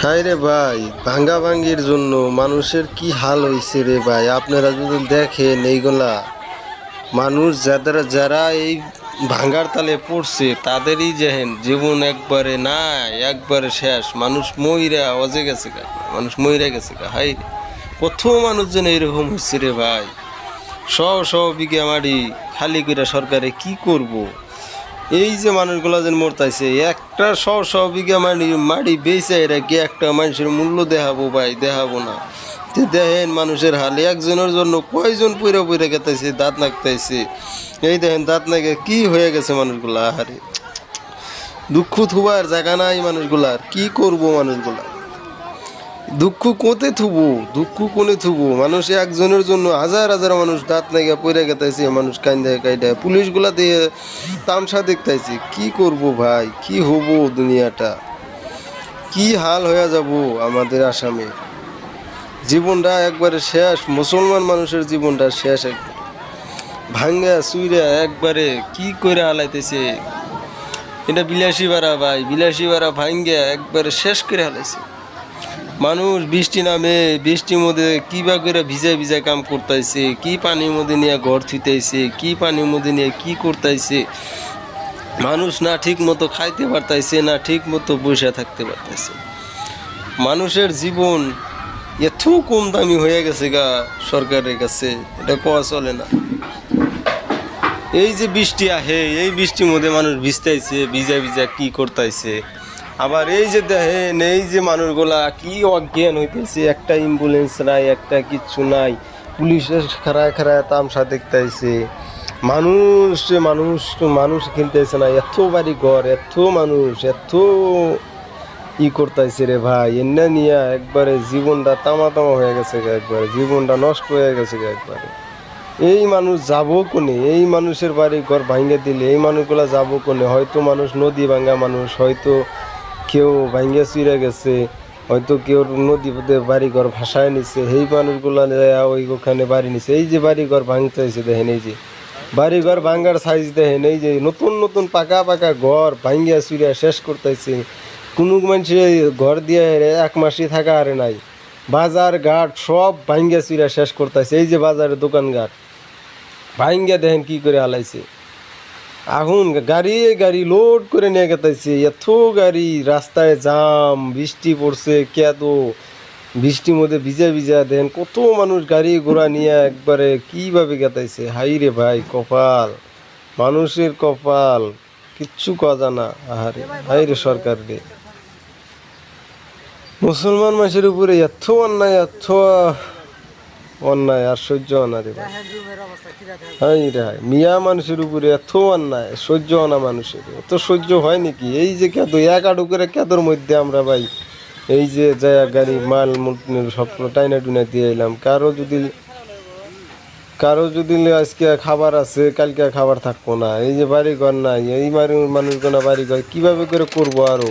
হায় রে ভাই, ভাঙ্গা ভাঙ্গির জন্য মানুষের কি হাল হয়েছে রে ভাই। আপনারা যদি দেখেন এইগুলা মানুষ যারা যারা এই ভাঙ্গার তালে পড়ছে তাদেরই যেহেন জীবন একবারে নাই, একবারে শেষ। মানুষ মইরা অজে গেছে গা, মানুষ মইরা গেছে গা। হাই রে, কত মানুষজন এইরকম হচ্ছে রে ভাই। শ বিঘা মাটি খালি করে সরকারে কি করব। এই যে মানুষগুলা যেন মরতাইছে, একটা বিঘা মাটি বেচে এরা কি একটা মানুষের মূল্য দেখাবো ভাই? দেখাবো না। দেখেন মানুষের হাল, একজনের জন্য কয়জন পুইরা পুইরা গেতাইছে, দাঁত নাকতাইছে। এই দেখেন দাঁত নাকে কি হয়ে গেছে মানুষগুলা। আহারে, দুঃখ থুবার জায়গা নাই মানুষগুলার। কি করব মানুষগুলা? দুঃখ কোতে থুবো, দুঃখ কোনে থুবো? মানুষ একজনের জন্য হাজার হাজার মানুষ দাঁত নাইগা পইরা গেতাইছে, মানুষ কান্দায় কাইডায় পুলিশগুলা দিয়ে তামসা দেখতাইছে। কি করব ভাই? কি হবো দুনিয়াটা? কি হাল হয়ে যাব আমাদের আসামে? জীবনটা একবারে শেষ, মুসলমান মানুষের জীবনটা শেষ। একবার ভাঙ্গা চুইরা একবারে কি করে হালাইতেছে। এটা বিলাসী ভাড়া ভাই, বিলাসী ভাড়া ভাঙ্গা একবারে শেষ করে হালাইছে। মানুষ বৃষ্টি নামে, বৃষ্টির মধ্যে কি বা করে ভিজা ভিজা কাম করতেছে, কি পানির মধ্যে নিয়ে ঘর থুইতেছে, কি পানির মধ্যে নিয়ে কি করতেছে। মানুষ না ঠিক মতো খাইতে পারতাইছে, না ঠিক মতো বসে থাকতে পারতেছে। মানুষের জীবন এত কম দামি হয়ে গেছে গা সরকারের কাছে, এটা কোয়া চলে না। এই যে বৃষ্টি আহে, এই বৃষ্টির মধ্যে মানুষ ভিজতেছে, ভিজা ভিজা কি করতেছে। আবার এই যে দেখেন, এই যে মানুষগুলা কি অজ্ঞান হইতেছে, একটা অ্যাম্বুলেন্স নাই, একটা কিচ্ছু নাই, পুলিশের খাড়ায় খাড়ায় তামসা দেখতেছে। মানুষ মানুষ মানুষ কিনতেছে না, এত বাড়ি ঘর, এত মানুষ, এত করতেছে রে ভাই। এনে নিয়ে একবারে জীবনটা তামা তামা হয়ে গেছে, একবারে জীবনটা নষ্ট হয়ে গেছে একবারে। এই মানুষ যাবো কোনে? এই মানুষের বাড়ি ঘর ভাঙ্গে দিলে এই মানুষগুলা যাবো কোনে? হয়তো মানুষ নদী ভাঙ্গা মানুষ, হয়তো কেউ ভাঙ্গা চুইরা গেছে, হয়তো কেউ নদীতে বাড়ি ঘর ভাসায় নিছে, সেই মানুষগুলা ওইখানে বাড়ি নিছে। এই যে বাড়ি ঘর ভাঙতেছে দেখেন, এই যে বাড়ি ঘর ভাঙ্গার সাইজ দেখেন, এই যে নতুন নতুন পাকা পাকা ঘর ভাঙ্গিয়া চুইরা শেষ করতেছে। কোনো মানুষে ঘর দিয়ে এক মাসই থাকা আরে নাই। বাজার ঘাট সব ভাঙ্গিয়া চুইরা শেষ করতেছে। এই যে বাজারের দোকান ঘাট ভাঙ্গিয়া দেখেন কি করে হালাইছে। এখন গাড়ি গাড়ি লোড করে নিয়ে গেতাইছে, এত গাড়ি, রাস্তায় জাম, বৃষ্টি পড়ছে কেদো, বৃষ্টির মধ্যে ভিজা ভিজা দেন কত মানুষ গাড়ি ঘোড়া নিয়ে একবারে কিভাবে গেতাইছে। হাই রে ভাই, কপাল, মানুষের কপাল, কিচ্ছু কথা না। আহারে, হাই রে সরকার রে, মুসলমান মানুষের উপরে এত অন্যায়, এত অন্যায় আর সহ্য না রে ভাই। হাই রে হাই, মিয়া মানুষের উপরে এত অন্যায়, সহ্য না মানুষের, এত সহ্য হয় নাকি? এই যে কেদো, এক আডু করে কেদোর মধ্যে আমরা ভাই এই যে যায় গাড়ি মাল সব টাইনা টুনা দিয়ে এলাম। কারো যদি আজকে খাবার আছে, কালকে খাবার থাকবো না। এই যে বাড়ি ঘর নাই, এই মানুষগুলো বাড়ি ঘর কিভাবে করে করবো? আরো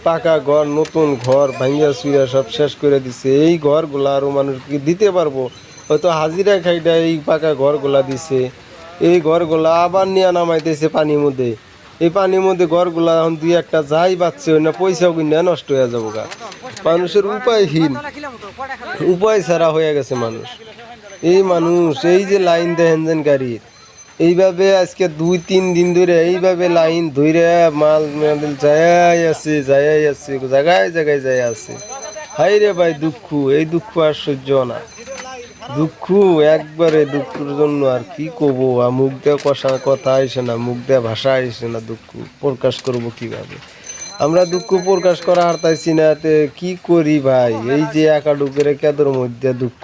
পাকা ঘর, নতুন ঘর ভাঙ্গিয়া চুইয়া সব শেষ করে দিছে। এই ঘরগুলা আরো মানুষকে দিতে পারবো? হয়তো হাজিরা খাইটা এই পাকা ঘরগুলা দিছে, এই ঘরগুলা আবার নিয়ে নামাইতেছে পানির মধ্যে। এই পানির মধ্যে ঘরগুলা এখন দুই একটা যাই বাচ্চে না, পয়সাও কিনে নষ্ট হয়ে যাবো গা। মানুষের উপায়হীন, উপায় ছাড়া হয়ে গেছে মানুষ। এই মানুষ, এই যে লাইন দেখেন যেন গাড়ির, এইভাবে আজকে 2-3 দিন ধরে এইভাবে লাইন ধরে মাল যাই আছে জায়গায় জায়গায় যাই আছে। হাই রে ভাই, দুঃখ, এই দুঃখ আর সহ্য না। দুঃখ একবারে, দুঃখের জন্য আর কি কব। মুখ দিয়ে কথা আইসে না, মুখ দিয়ে ভাষা আইসে না। দুঃখ প্রকাশ করব কিভাবে? আমরা দুঃখ প্রকাশ করা হারতাইছি না, কি করি ভাই? এই যে একা ঢুকের কেদর মধ্যে দুঃখ।